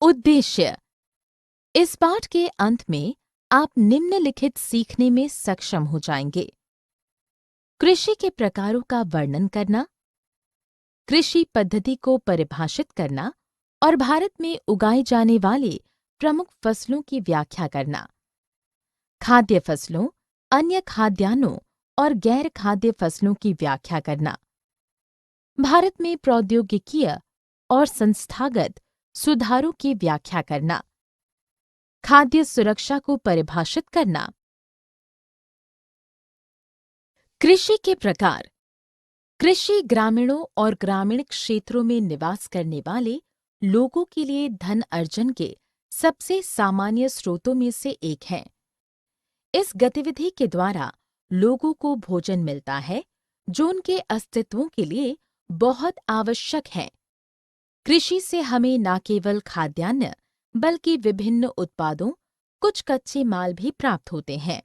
उद्देश्य। इस पाठ के अंत में आप निम्नलिखित सीखने में सक्षम हो जाएंगे। कृषि के प्रकारों का वर्णन करना, कृषि पद्धति को परिभाषित करना और भारत में उगाए जाने वाले प्रमुख फसलों की व्याख्या करना, खाद्य फसलों, अन्य खाद्यान्नों और गैर खाद्य फसलों की व्याख्या करना, भारत में प्रौद्योगिकीय और संस्थागत सुधारों की व्याख्या करना, खाद्य सुरक्षा को परिभाषित करना। कृषि के प्रकार। कृषि ग्रामीणों और ग्रामीण क्षेत्रों में निवास करने वाले लोगों के लिए धन अर्जन के सबसे सामान्य स्रोतों में से एक है। इस गतिविधि के द्वारा लोगों को भोजन मिलता है जो उनके अस्तित्व के लिए बहुत आवश्यक है। कृषि से हमें न केवल खाद्यान्न बल्कि विभिन्न उत्पादों, कुछ कच्चे माल भी प्राप्त होते हैं।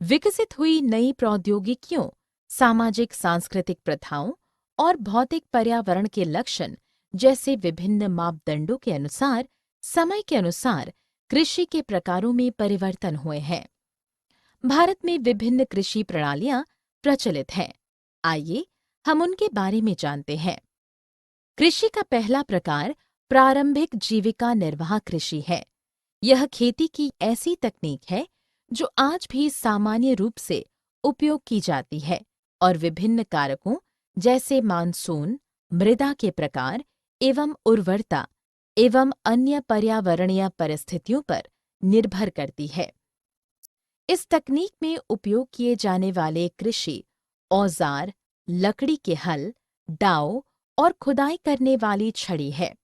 विकसित हुई नई प्रौद्योगिकियों, सामाजिक सांस्कृतिक प्रथाओं और भौतिक पर्यावरण के लक्षण जैसे विभिन्न मापदंडों के अनुसार समय के अनुसार कृषि के प्रकारों में परिवर्तन हुए हैं। भारत में विभिन्न कृषि प्रणालियां प्रचलित हैं। आइए हम उनके बारे में जानते हैं। कृषि का पहला प्रकार प्रारंभिक जीविका निर्वाह कृषि है। यह खेती की ऐसी तकनीक है जो आज भी सामान्य रूप से उपयोग की जाती है और विभिन्न कारकों जैसे मानसून, मृदा के प्रकार एवं उर्वरता एवं अन्य पर्यावरणीय परिस्थितियों पर निर्भर करती है। इस तकनीक में उपयोग किए जाने वाले कृषि औजार लकड़ी के हल, दाव और खुदाई करने वाली छड़ी है।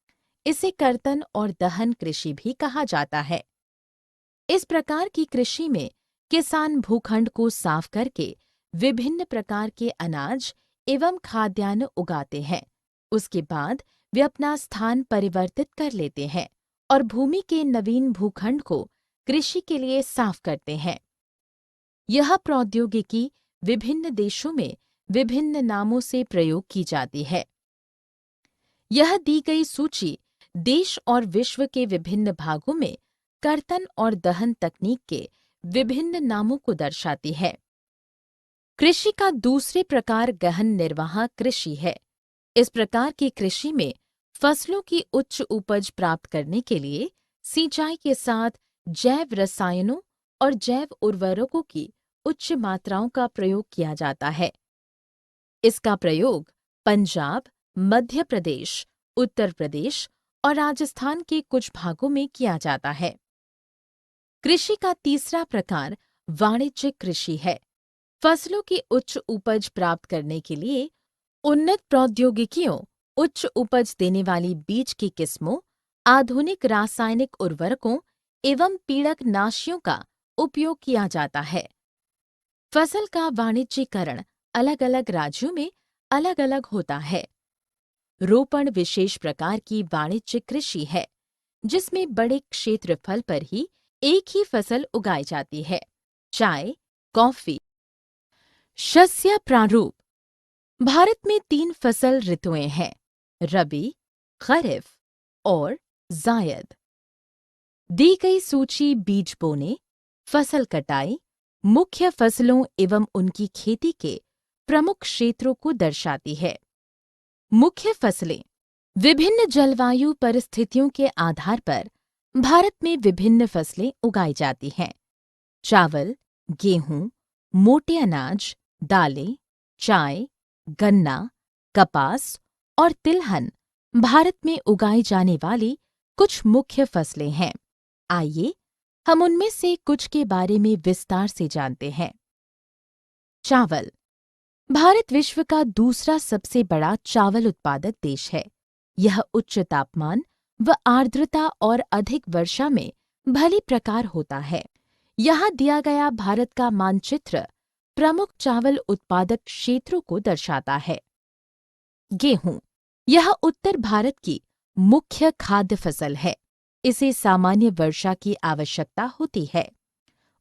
इसे कर्तन और दहन कृषि भी कहा जाता है। इस प्रकार की कृषि में किसान भूखंड को साफ करके विभिन्न प्रकार के अनाज एवं खाद्यान्न उगाते हैं। उसके बाद वे अपना स्थान परिवर्तित कर लेते हैं और भूमि के नवीन भूखंड को कृषि के लिए साफ करते हैं। यह प्रौद्योगिकी विभिन्न देशों में विभिन्न नामों से प्रयोग की जाती है। यह दी गई सूची देश और विश्व के विभिन्न भागों में कर्तन और दहन तकनीक के विभिन्न नामों को दर्शाती है। कृषि का दूसरे प्रकार गहन निर्वाह कृषि है। इस प्रकार की कृषि में फसलों की उच्च उपज प्राप्त करने के लिए सिंचाई के साथ जैव रसायनों और जैव उर्वरकों की उच्च मात्राओं का प्रयोग किया जाता है। इसका प्रयोग पंजाब, मध्य प्रदेश, उत्तर प्रदेश और राजस्थान के कुछ भागों में किया जाता है। कृषि का तीसरा प्रकार वाणिज्यिक कृषि है। फसलों की उच्च उपज प्राप्त करने के लिए उन्नत प्रौद्योगिकियों, उच्च उपज देने वाली बीज की किस्मों, आधुनिक रासायनिक उर्वरकों एवं पीड़कनाशियों का उपयोग किया जाता है। फसल का वाणिज्यीकरण अलग-अलग राज्यों में अलग-अलग होता है। रोपण विशेष प्रकार की वाणिज्यिक कृषि है, जिसमें बड़े क्षेत्रफल पर ही एक ही फसल उगाई जाती है। चाय, कॉफी। शस्य प्रारूप। भारत में 3 फसल ऋतुएं हैं, रबी, खरीफ और जायद। दी गई सूची बीज बोने, फसल कटाई, मुख्य फसलों एवं उनकी खेती के प्रमुख क्षेत्रों को दर्शाती है। मुख्य फसलें। विभिन्न जलवायु परिस्थितियों के आधार पर भारत में विभिन्न फसलें उगाई जाती हैं। चावल, गेहूं, मोटे अनाज, दालें, चाय, गन्ना, कपास और तिलहन भारत में उगाई जाने वाली कुछ मुख्य फसलें हैं। आइए हम उनमें से कुछ के बारे में विस्तार से जानते हैं। चावल। भारत विश्व का दूसरा सबसे बड़ा चावल उत्पादक देश है। यह उच्च तापमान व आर्द्रता और अधिक वर्षा में भली प्रकार होता है। यहाँ दिया गया भारत का मानचित्र प्रमुख चावल उत्पादक क्षेत्रों को दर्शाता है। गेहूं। यह उत्तर भारत की मुख्य खाद्य फसल है। इसे सामान्य वर्षा की आवश्यकता होती है।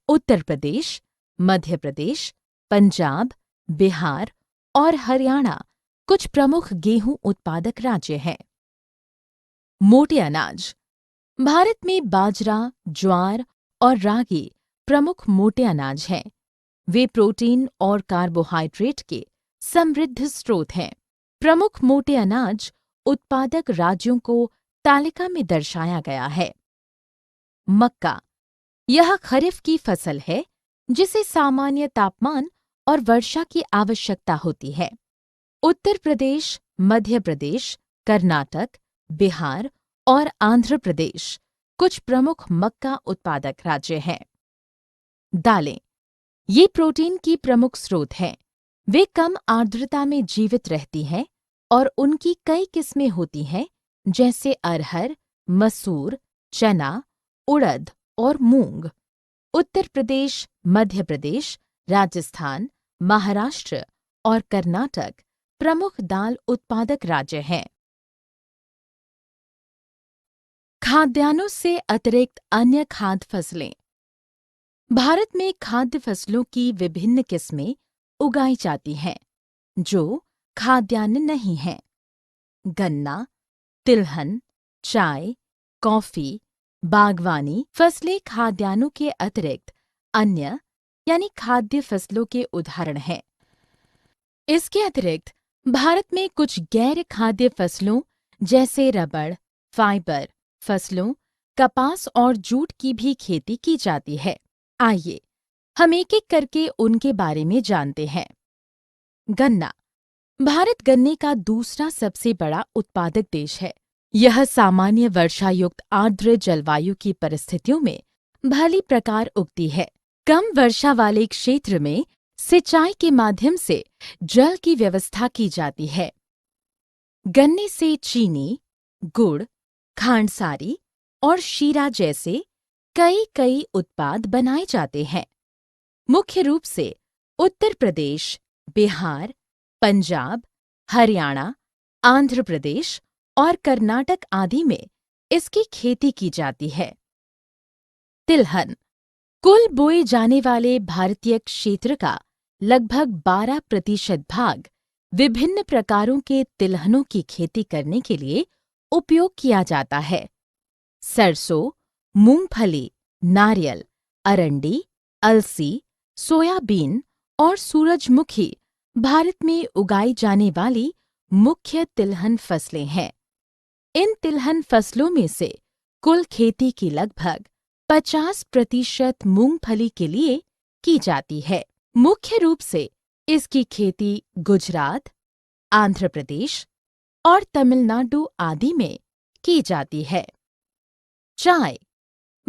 उत्तर प्रदेश, मध्य प्रदेश, पंजाब, बिहार और हरियाणा कुछ प्रमुख गेहूं उत्पादक राज्य हैं। मोटे अनाज। भारत में बाजरा, ज्वार और रागी प्रमुख मोटे अनाज हैं। वे प्रोटीन और कार्बोहाइड्रेट के समृद्ध स्रोत हैं। प्रमुख मोटे अनाज उत्पादक राज्यों को तालिका में दर्शाया गया है। मक्का, यह खरीफ की फसल है जिसे सामान्य तापमान और वर्षा की आवश्यकता होती है। उत्तर प्रदेश, मध्य प्रदेश, कर्नाटक, बिहार और आंध्र प्रदेश कुछ प्रमुख मक्का उत्पादक राज्य हैं। दालें, ये प्रोटीन की प्रमुख स्रोत हैं। वे कम आर्द्रता में जीवित रहती हैं और उनकी कई किस्में होती हैं, जैसे अरहर, मसूर, चना, उड़द और मूंग। उत्तर प्रदेश, मध्य प्रदेश, राजस्थान, महाराष्ट्र और कर्नाटक प्रमुख दाल उत्पादक राज्य हैं। खाद्यान्नों से अतिरिक्त अन्य खाद्य फसलें। भारत में खाद्य फसलों की विभिन्न किस्में उगाई जाती हैं, जो खाद्यान्न नहीं हैं। गन्ना, तिलहन, चाय, कॉफी, बागवानी फसलें खाद्यान्नों के अतिरिक्त अन्य यानी खाद्य फसलों के उदाहरण हैं। इसके अतिरिक्त भारत में कुछ गैर खाद्य फसलों जैसे रबड़, फाइबर फसलों, कपास और जूट की भी खेती की जाती है। आइए हम एक-एक करके उनके बारे में जानते हैं। गन्ना, भारत गन्ने का दूसरा सबसे बड़ा उत्पादक देश है। यह सामान्य वर्षायुक्त आर्द्र जलवायु की परिस्थितियों में भली प्रकार उगती है। कम वर्षा वाले क्षेत्र में सिंचाई के माध्यम से जल की व्यवस्था की जाती है। गन्ने से चीनी, गुड़, खांडसारी और शीरा जैसे कई उत्पाद बनाए जाते हैं। मुख्य रूप से उत्तर प्रदेश, बिहार, पंजाब, हरियाणा, आंध्र प्रदेश और कर्नाटक आदि में इसकी खेती की जाती है। तिलहन, कुल बोए जाने वाले भारतीय क्षेत्र का लगभग 12% भाग विभिन्न प्रकारों के तिलहनों की खेती करने के लिए उपयोग किया जाता है। सरसों, मूंगफली, नारियल, अरंडी, अलसी, सोयाबीन और सूरजमुखी भारत में उगाई जाने वाली मुख्य तिलहन फसलें हैं। इन तिलहन फसलों में से कुल खेती की लगभग 50% मूंगफली के लिए की जाती है। मुख्य रूप से इसकी खेती गुजरात, आंध्र प्रदेश और तमिलनाडु आदि में की जाती है। चाय,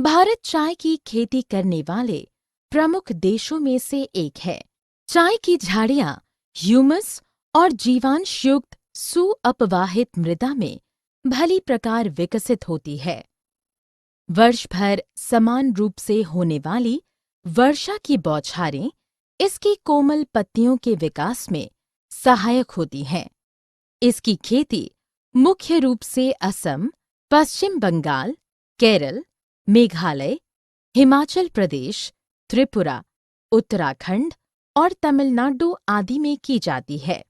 भारत चाय की खेती करने वाले प्रमुख देशों में से एक है। चाय की झाड़ियां ह्यूमस और जीवांशयुक्त सुअपवाहित मृदा में भली प्रकार विकसित होती है। वर्ष भर समान रूप से होने वाली वर्षा की बौछारें इसकी कोमल पत्तियों के विकास में सहायक होती हैं। इसकी खेती मुख्य रूप से असम, पश्चिम बंगाल, केरल, मेघालय, हिमाचल प्रदेश, त्रिपुरा, उत्तराखंड और तमिलनाडु आदि में की जाती है।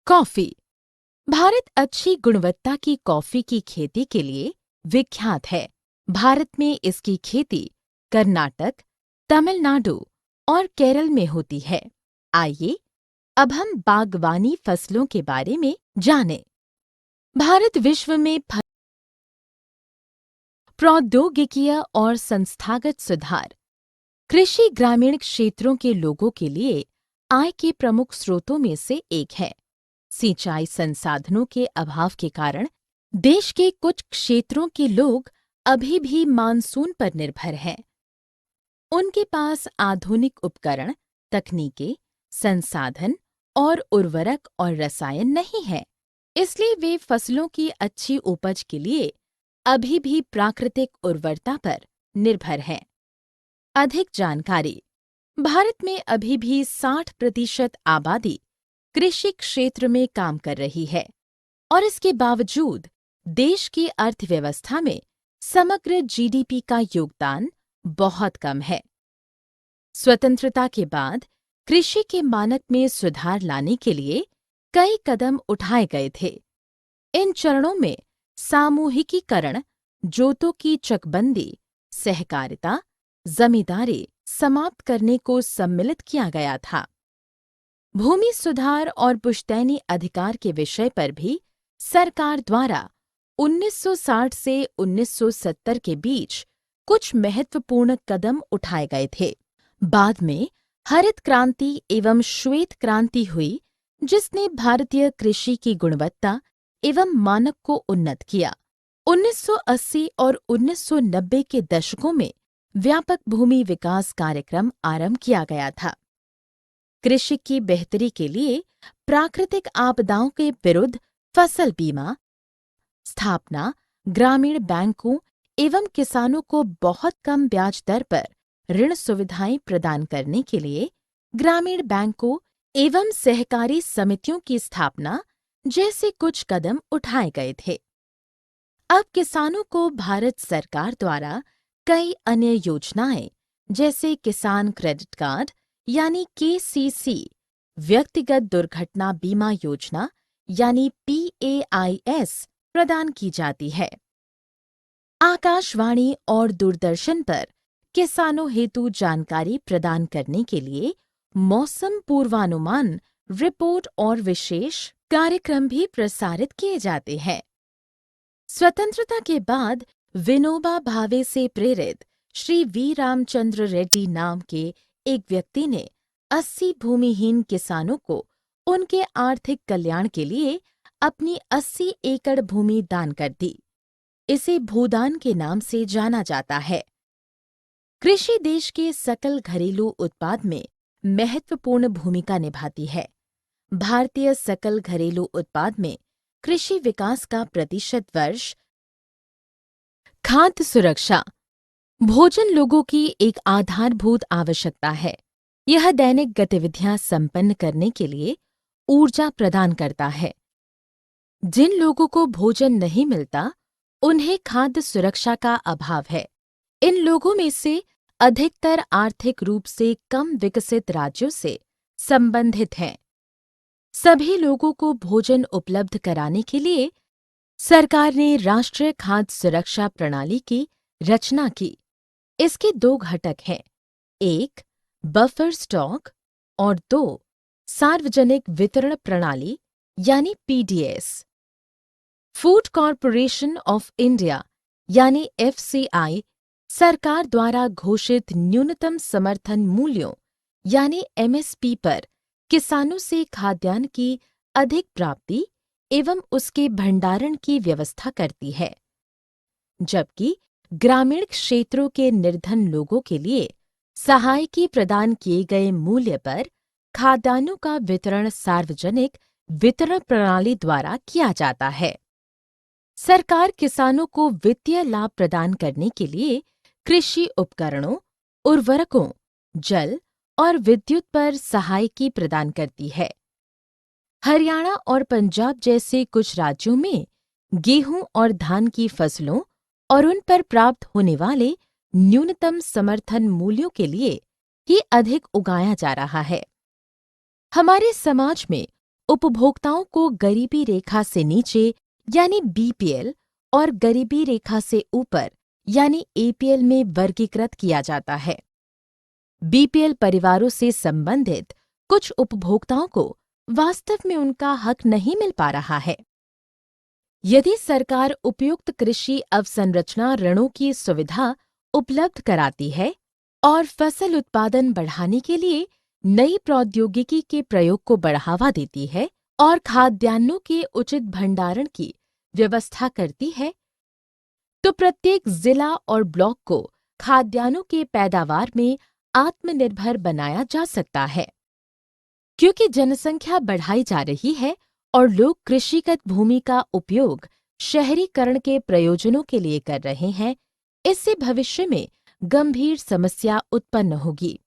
कॉफी, भारत अच्छी गुणवत्ता की कॉफी की खेती के लिए विख्यात है। भारत में इसकी खेती कर्नाटक, तमिलनाडु और केरल में होती है। आइए अब हम बागवानी फसलों के बारे में जानें। भारत विश्व में प्रौद्योगिकीय और संस्थागत सुधार कृषि ग्रामीण क्षेत्रों के लोगों के लिए आय के प्रमुख स्रोतों में से एक है। सिंचाई संसाधनों के अभाव के कारण देश के कुछ क्षेत्रों के लोग अभी भी मानसून पर निर्भर हैं। उनके पास आधुनिक उपकरण, तकनीकें, संसाधन और उर्वरक और रसायन नहीं है, इसलिए वे फसलों की अच्छी उपज के लिए अभी भी प्राकृतिक उर्वरता पर निर्भर हैं। अधिक जानकारी। भारत में अभी भी 60% आबादी कृषि क्षेत्र में काम कर रही है और इसके बावजूद देश की अर्थव्यवस्था में समग्र जीडीपी का योगदान बहुत कम है। स्वतंत्रता के बाद कृषि के मानक में सुधार लाने के लिए कई कदम उठाए गए थे। इन चरणों में सामूहिकीकरण, जोतों की चकबंदी, सहकारिता, जमींदारी समाप्त करने को सम्मिलित किया गया था। भूमि सुधार और पुश्तैनी अधिकार के विषय पर भी सरकार द्वारा 1960 से 1970 के बीच कुछ महत्वपूर्ण कदम उठाए गए थे। बाद में हरित क्रांति एवं श्वेत क्रांति हुई, जिसने भारतीय कृषि की गुणवत्ता एवं मानक को उन्नत किया। 1980 और 1990 के दशकों में व्यापक भूमि विकास कार्यक्रम आरंभ किया गया था। कृषि की बेहतरी के लिए प्राकृतिक आपदाओं के विरुद्ध फसल बीमा स्थापना, ग्रामीण बैंकों एवं किसानों को बहुत कम ब्याज दर पर ऋण सुविधाएं प्रदान करने के लिए ग्रामीण बैंकों एवं सहकारी समितियों की स्थापना जैसे कुछ कदम उठाए गए थे। अब किसानों को भारत सरकार द्वारा कई अन्य योजनाएं जैसे किसान क्रेडिट कार्ड यानी केसीसी, व्यक्तिगत दुर्घटना बीमा योजना यानी PAIS प्रदान की जाती है। आकाशवाणी और दूरदर्शन पर किसानों हेतु जानकारी प्रदान करने के लिए मौसम पूर्वानुमान रिपोर्ट और विशेष कार्यक्रम भी प्रसारित किए जाते हैं। स्वतंत्रता के बाद विनोबा भावे से प्रेरित श्री वी रामचंद्र रेड्डी नाम के एक व्यक्ति ने 80 भूमिहीन किसानों को उनके आर्थिक कल्याण के लिए अपनी 80 एकड़ भूमि दान कर दी। इसे भूदान के नाम से जाना जाता है। कृषि देश के सकल घरेलू उत्पाद में महत्वपूर्ण भूमिका निभाती है। भारतीय सकल घरेलू उत्पाद में कृषि विकास का प्रतिशत वर्ष खाद्य सुरक्षा। भोजन लोगों की एक आधारभूत आवश्यकता है। यह दैनिक गतिविधियां संपन्न करने के लिए ऊर्जा प्रदान करता है। जिन लोगों को भोजन नहीं मिलता, उन्हें खाद्य सुरक्षा का अभाव है। इन लोगों में से अधिकतर आर्थिक रूप से कम विकसित राज्यों से संबंधित हैं। सभी लोगों को भोजन उपलब्ध कराने के लिए सरकार ने राष्ट्रीय खाद्य सुरक्षा प्रणाली की रचना की। इसके 2 घटक हैं, 1 बफर स्टॉक और 2 सार्वजनिक वितरण प्रणाली यानी PDS। Food corporation of India यानी FCI सरकार द्वारा घोषित न्यूनतम समर्थन मूल्यों यानी MSP पर किसानों से खाद्यान्न की अधिक प्राप्ति एवं उसके भंडारण की व्यवस्था करती है, जबकि ग्रामीण क्षेत्रों के निर्धन लोगों के लिए सहायकी प्रदान किए गए मूल्य पर खाद्यान्नों का वितरण सार्वजनिक वितरण प्रणाली द्वारा किया जाता है। सरकार किसानों को वित्तीय लाभ प्रदान करने के लिए कृषि उपकरणों, उर्वरकों, जल और विद्युत पर सहायकी प्रदान करती है। हरियाणा और पंजाब जैसे कुछ राज्यों में गेहूं और धान की फसलों और उन पर प्राप्त होने वाले न्यूनतम समर्थन मूल्यों के लिए ही अधिक उगाया जा रहा है। हमारे समाज में उपभोक्ताओं को गरीबी रेखा से नीचे यानी BPL और गरीबी रेखा से ऊपर यानी APL में वर्गीकृत किया जाता है। BPL परिवारों से संबंधित कुछ उपभोक्ताओं को वास्तव में उनका हक नहीं मिल पा रहा है। यदि सरकार उपयुक्त कृषि अवसंरचना ऋणों की सुविधा उपलब्ध कराती है और फसल उत्पादन बढ़ाने के लिए नई प्रौद्योगिकी के प्रयोग को बढ़ावा देती है और खाद्यान्नों के उचित भंडारण की व्यवस्था करती है, तो प्रत्येक जिला और ब्लॉक को खाद्यान्नों के पैदावार में आत्मनिर्भर बनाया जा सकता है। क्योंकि जनसंख्या बढ़ाई जा रही है और लोग कृषिगत भूमि का उपयोग शहरीकरण के प्रयोजनों के लिए कर रहे हैं, इससे भविष्य में गंभीर समस्या उत्पन्न होगी।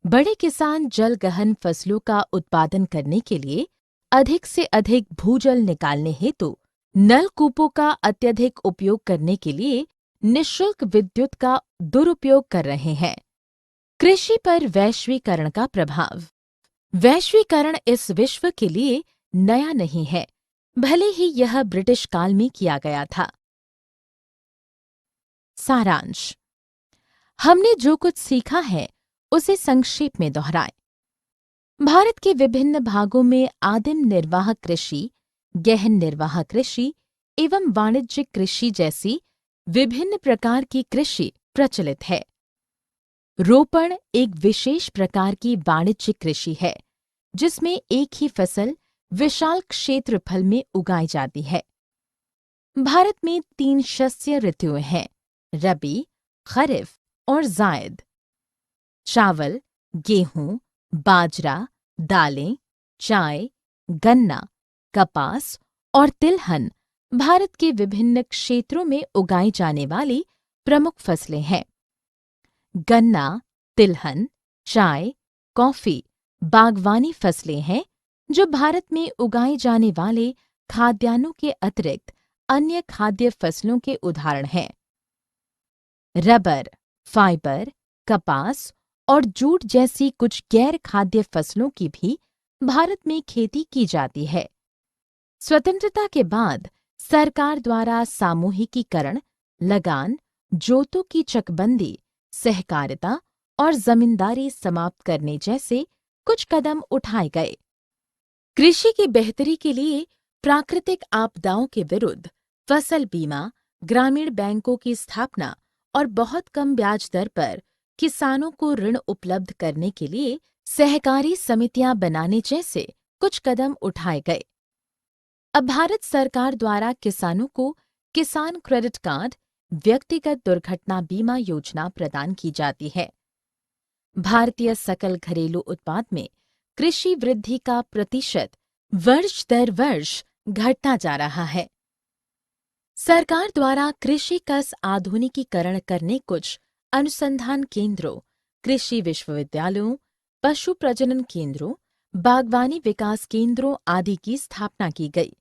बड़े किसान जल गहन फसलों का उत्पादन करने के लिए अधिक से अधिक भूजल निकालने हेतु नलकूपों का अत्यधिक उपयोग करने के लिए निःशुल्क विद्युत का दुरुपयोग कर रहे हैं। कृषि पर वैश्वीकरण का प्रभाव। वैश्वीकरण इस विश्व के लिए नया नहीं है, भले ही यह ब्रिटिश काल में किया गया था। सारांश। हमने जो कुछ सीखा है उसे संक्षेप में दोहराएं। भारत के विभिन्न भागों में आदिम निर्वाह कृषि, गहन निर्वाह कृषि एवं वाणिज्यिक कृषि जैसी विभिन्न प्रकार की कृषि प्रचलित है। रोपण एक विशेष प्रकार की वाणिज्यिक कृषि है जिसमें एक ही फसल विशाल क्षेत्रफल में उगाई जाती है। भारत में 3 शस्य ऋतुएं हैं: रबी, खरीफ और जायद। चावल, गेहूं, बाजरा, दालें, चाय, गन्ना, कपास और तिलहन भारत के विभिन्न क्षेत्रों में उगाई जाने वाली प्रमुख फसलें हैं। गन्ना, तिलहन, चाय, कॉफी बागवानी फसलें हैं जो भारत में उगाए जाने वाले खाद्यान्नों के अतिरिक्त अन्य खाद्य फसलों के उदाहरण हैं। रबर, फाइबर, कपास और जूट जैसी कुछ गैर खाद्य फसलों की भी भारत में खेती की जाती है। स्वतंत्रता के बाद सरकार द्वारा सामूहिकीकरण, लगान, जोतों की चकबंदी, सहकारिता और जमींदारी समाप्त करने जैसे कुछ कदम उठाए गए। कृषि की बेहतरी के लिए प्राकृतिक आपदाओं के विरुद्ध फसल बीमा, ग्रामीण बैंकों की स्थापना और बहुत कम ब्याज दर पर किसानों को ऋण उपलब्ध करने के लिए सहकारी समितियां बनाने जैसे कुछ कदम उठाए गए। अब भारत सरकार द्वारा किसानों को किसान क्रेडिट कार्ड, व्यक्तिगत दुर्घटना बीमा योजना प्रदान की जाती है। भारतीय सकल घरेलू उत्पाद में कृषि वृद्धि का प्रतिशत वर्ष दर वर्ष घटता जा रहा है। सरकार द्वारा कृषि का आधुनिकीकरण करने कुछ अनुसंधान केंद्रों, कृषि विश्वविद्यालयों, पशु प्रजनन केंद्रों, बागवानी विकास केंद्रों आदि की स्थापना की गई।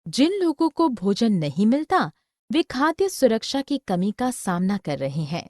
जिन लोगों को भोजन नहीं मिलता वे खाद्य सुरक्षा की कमी का सामना कर रहे हैं।